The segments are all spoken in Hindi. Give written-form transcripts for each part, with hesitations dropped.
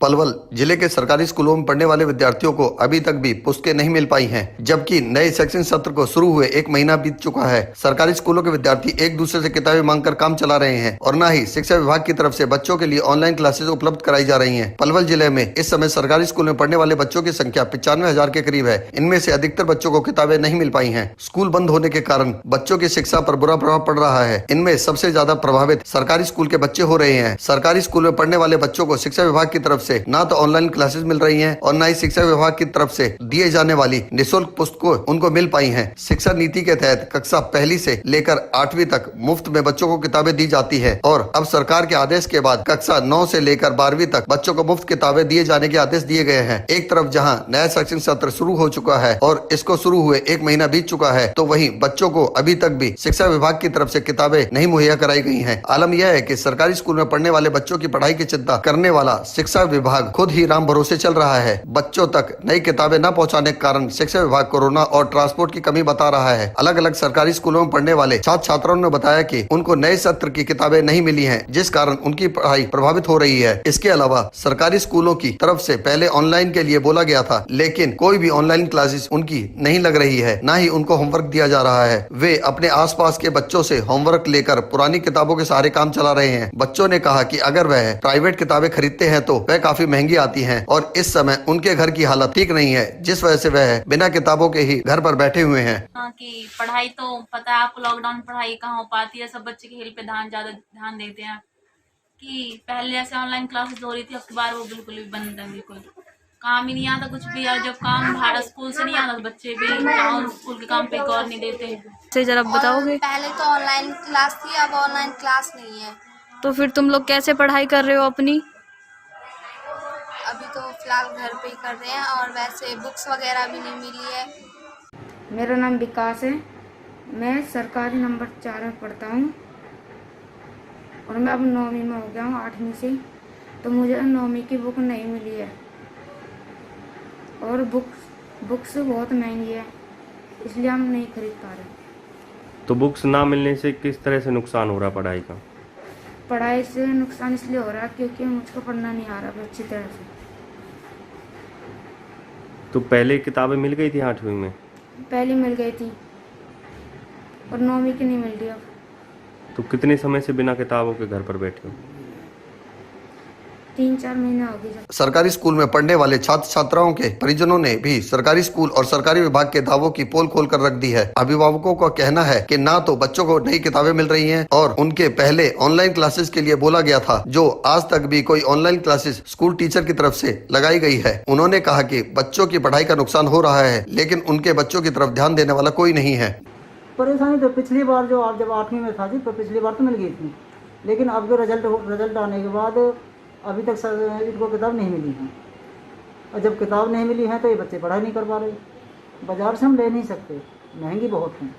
पलवल जिले के सरकारी स्कूलों में पढ़ने वाले विद्यार्थियों को अभी तक भी पुस्तकें नहीं मिल पाई हैं, जबकि नए शैक्षणिक सत्र को शुरू हुए 1 महीना बीत चुका है। सरकारी स्कूलों के विद्यार्थी एक दूसरे से किताबें मांगकर काम चला रहे हैं और न ही शिक्षा विभाग की तरफ से बच्चों के लिए ऑनलाइन क्लासेज उपलब्ध कराई जा रही हैं। पलवल जिले में इस समय सरकारी स्कूल में पढ़ने वाले बच्चों की संख्या 95,000 के करीब है। इनमें से अधिकतर बच्चों को किताबें नहीं मिल पाई हैं। स्कूल बंद होने के कारण बच्चों की शिक्षा पर बुरा प्रभाव पड़ रहा है। इनमें सबसे ज्यादा प्रभावित सरकारी स्कूल के बच्चे हो रहे हैं। सरकारी स्कूल में पढ़ने वाले बच्चों को शिक्षा विभाग की तरफ से न तो ऑनलाइन क्लासेस मिल रही हैं और न ही शिक्षा विभाग की तरफ से दिए जाने वाली निःशुल्क पुस्तकें उनको मिल पाई हैं। शिक्षा नीति के तहत कक्षा 1 से लेकर 8वीं तक मुफ्त में बच्चों को किताबें दी जाती है और अब सरकार के आदेश के बाद कक्षा 9 से लेकर 12वीं तक बच्चों को मुफ्त किताबें दिए जाने के आदेश दिए गए हैं। एक तरफ जहां नया शैक्षणिक सत्र शुरू हो चुका है और इसको शुरू हुए 1 महीना बीत चुका है, तो वहीं बच्चों को अभी तक भी शिक्षा विभाग की तरफ से किताबें नहीं मुहैया कराई गई हैं। आलम यह है कि सरकारी स्कूल में पढ़ने वाले बच्चों की पढ़ाई की चिंता करने वाला शिक्षा विभाग खुद ही राम भरोसे चल रहा है। बच्चों तक नई किताबें न पहुंचाने के कारण शिक्षा विभाग कोरोना और ट्रांसपोर्ट की कमी बता रहा है। अलग अलग सरकारी स्कूलों में पढ़ने वाले छात्र छात्राओं ने बताया कि उनको नए सत्र की किताबें नहीं मिली हैं, जिस कारण उनकी पढ़ाई प्रभावित हो रही है। इसके अलावा सरकारी स्कूलों की तरफ से पहले ऑनलाइन के लिए बोला गया था, लेकिन कोई भी ऑनलाइन क्लासेस उनकी नहीं लग रही है, न ही उनको होमवर्क दिया जा रहा है। वे अपने आसपास के बच्चों से होमवर्क लेकर पुरानी किताबों के सहारे काम चला रहे हैं। बच्चों ने कहा कि अगर वह प्राइवेट किताबें खरीदते हैं तो वह काफी महंगी आती हैं और इस समय उनके घर की हालत ठीक नहीं है, जिस वजह से वह बिना किताबों के ही घर पर बैठे हुए हैं। कि पढ़ाई तो पता है आपको, लॉकडाउन में पढ़ाई कहाँ हो पाती है। सब बच्चे खेल पे ज्यादा ध्यान देते हैं। कि पहले जैसे ऑनलाइन क्लासेस हो रही थी, उसके बाद वो बिल्कुल भी बंद है। बिल्कुल काम ही नहीं आता कुछ भी, और जब काम भारत स्कूल से नहीं आता तो बच्चे भी स्कूल के काम पे गौर नहीं देते। से जरा बताओगे? पहले तो ऑनलाइन क्लास थी, अब ऑनलाइन क्लास नहीं है। तो फिर तुम लोग कैसे पढ़ाई कर रहे हो अपनी? अभी तो फिलहाल घर पे ही कर रहे हैं और वैसे बुक्स वगैरह भी नहीं मिली है। मेरा नाम विकास है। मैं सरकारी नंबर 4 में पढ़ता हूँ और मैं अब 9वीं में हो गया हूँ 8वीं से। तो मुझे 9वीं की बुक नहीं मिली है और बुक्स बहुत महंगी है, इसलिए हम नहीं खरीद पा रहे। तो बुक्स ना मिलने से किस तरह से नुकसान हो रहा पढ़ाई का? पढ़ाई से नुकसान इसलिए हो रहा है क्योंकि मुझको पढ़ना नहीं आ रहा अच्छी तरह से। तो पहले किताबें मिल गई थी 8वीं में? पहले मिल गई थी और 9वीं की नहीं मिल रही अब। तो कितने समय से बिना किताबों के घर पर बैठे हो? 3-4 महीने हो गए। सरकारी स्कूल में पढ़ने वाले छात्र छात्राओं के परिजनों ने भी सरकारी स्कूल और सरकारी विभाग के दावों की पोल खोल कर रख दी है। अभिभावकों का कहना है कि ना तो बच्चों को नई किताबें मिल रही हैं और उनके पहले ऑनलाइन क्लासेस के लिए बोला गया था, जो आज तक भी कोई ऑनलाइन क्लासेस स्कूल टीचर की तरफ से लगाई गई है। उन्होंने कहा कि बच्चों की पढ़ाई का नुकसान हो रहा है, लेकिन उनके बच्चों की तरफ ध्यान देने वाला कोई नहीं है। परेशानी तो पिछली बार जो आप जब 8वीं में था जी, तो पिछली बार तो मिल गई थी, लेकिन अब जो रिजल्ट आने के बाद अभी तक इनको किताब नहीं मिली है। और जब किताब नहीं मिली है तो ये बच्चे पढ़ाई नहीं कर पा रहे। बाज़ार से हम ले नहीं सकते, महंगी बहुत है।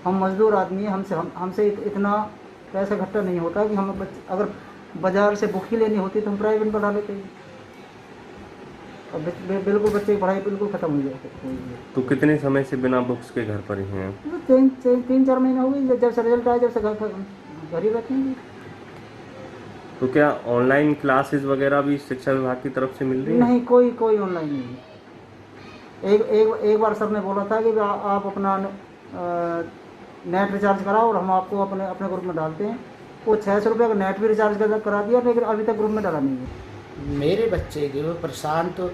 हम मज़दूर आदमी हैं, हमसे इतना पैसा इकट्ठा नहीं होता कि हम अगर बाज़ार से बुक ही लेनी होती तो हम प्राइवेट में पढ़ा लेते हैं। और बिल्कुल बच्चे की पढ़ाई बिल्कुल ख़त्म हो जाती। तो कितने समय से बिना बुक्स के घर पर ही हैं? 3-4 महीने हो गए, जब से रिजल्ट आया, जब से घर ही बैठे हैं। तो क्या ऑनलाइन क्लासेस वगैरह भी शिक्षा विभाग की तरफ से मिल रही है? नहीं, कोई ऑनलाइन नहीं। एक बार सर ने बोला था कि आप अपना नेट रिचार्ज कराओ और हम आपको अपने ग्रुप में डालते हैं। वो 600 रुपये का नेट भी रिचार्ज करा दिया, लेकिन अभी तक ग्रुप में डाला नहीं है। मेरे बच्चे के वो प्रशांत तो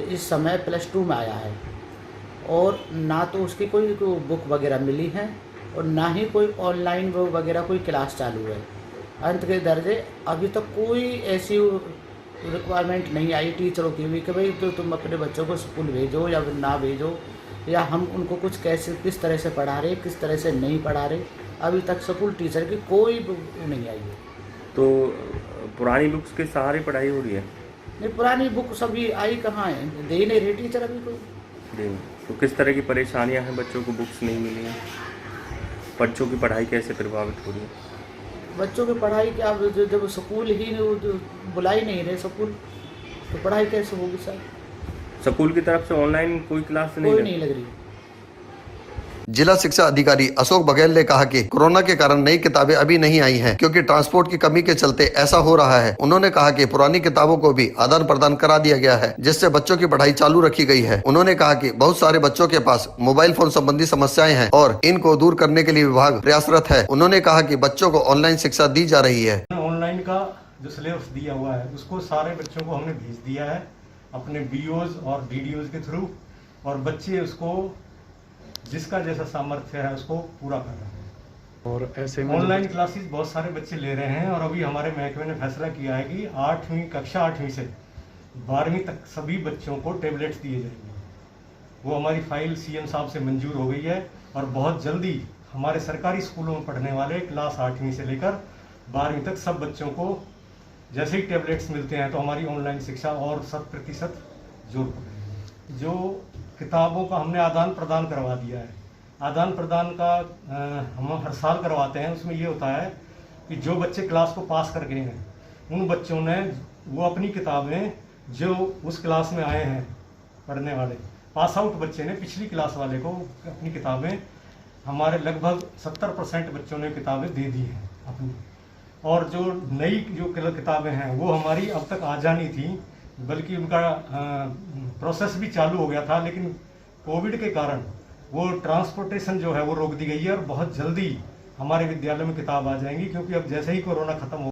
इस समय +2 में आया है और ना तो उसकी कोई बुक वगैरह मिली है और ना ही कोई ऑनलाइन वो वगैरह कोई क्लास चालू है। अंत के दर्जे अभी तक कोई ऐसी रिक्वायरमेंट नहीं आई टीचरों की भी कि भाई तो तुम अपने बच्चों को स्कूल भेजो या ना भेजो, या हम उनको कुछ किस तरह से पढ़ा रहे, किस तरह से नहीं पढ़ा रहे। अभी तक स्कूल टीचर की कोई नहीं आई है। तो पुरानी बुक्स के सहारे पढ़ाई हो रही है? नहीं, पुरानी बुक सभी आई कहाँ है, दे ही नहीं रहे टीचर अभी कोई। तो किस तरह की परेशानियां हैं? बच्चों को बुक्स नहीं मिली हैं, बच्चों की पढ़ाई कैसे प्रभावित हो रही है? बच्चों की पढ़ाई क्या, जब स्कूल ही बुला ही नहीं रहे स्कूल, तो पढ़ाई कैसे होगी सर? स्कूल की तरफ से ऑनलाइन कोई क्लास नहीं लग रही। जिला शिक्षा अधिकारी अशोक बघेल ने कहा कि कोरोना के कारण नई किताबें अभी नहीं आई हैं, क्योंकि ट्रांसपोर्ट की कमी के चलते ऐसा हो रहा है। उन्होंने कहा कि पुरानी किताबों को भी आदान प्रदान करा दिया गया है, जिससे बच्चों की पढ़ाई चालू रखी गई है। उन्होंने कहा कि बहुत सारे बच्चों के पास मोबाइल फोन संबंधी समस्याएं हैं और इनको दूर करने के लिए विभाग प्रयासरत है। उन्होंने कहा कि बच्चों को ऑनलाइन शिक्षा दी जा रही है। ऑनलाइन का जो सिलेबस दिया हुआ है उसको सारे बच्चों को हमने भेज दिया है अपने बीओज और डीडीओज के थ्रू, और बच्चे उसको जिसका जैसा सामर्थ्य है उसको पूरा कर रहे हैं। और ऐसे में ऑनलाइन क्लासेस बहुत सारे बच्चे ले रहे हैं, और अभी हमारे महकमे ने फैसला किया है कि 8वीं कक्षा 8वीं से 12वीं तक सभी बच्चों को टैबलेट्स दिए जाएंगे। वो हमारी फाइल सीएम साहब से मंजूर हो गई है, और बहुत जल्दी हमारे सरकारी स्कूलों में पढ़ने वाले क्लास 8वीं से लेकर 12वीं तक सब बच्चों को जैसे ही टैबलेट्स मिलते हैं तो हमारी ऑनलाइन शिक्षा और 100% जोर पड़ेगी। जो किताबों का हमने आदान प्रदान करवा दिया है, आदान प्रदान का हम हर साल करवाते हैं। उसमें ये होता है कि जो बच्चे क्लास को पास कर गए हैं उन बच्चों ने वो अपनी किताबें जो उस क्लास में आए हैं पढ़ने वाले पास आउट बच्चे ने पिछली क्लास वाले को अपनी किताबें, हमारे लगभग 70% बच्चों ने किताबें दे दी हैं अपनी, और जो नई जो किताबें हैं वो हमारी अब तक आ जानी थी, बल्कि उनका प्रोसेस भी चालू हो गया था, लेकिन कोविड के कारण वो ट्रांसपोर्टेशन जो है वो रोक दी गई है, और बहुत जल्दी हमारे विद्यालय में किताब आ जाएंगी, क्योंकि अब जैसे ही कोरोना खत्म हो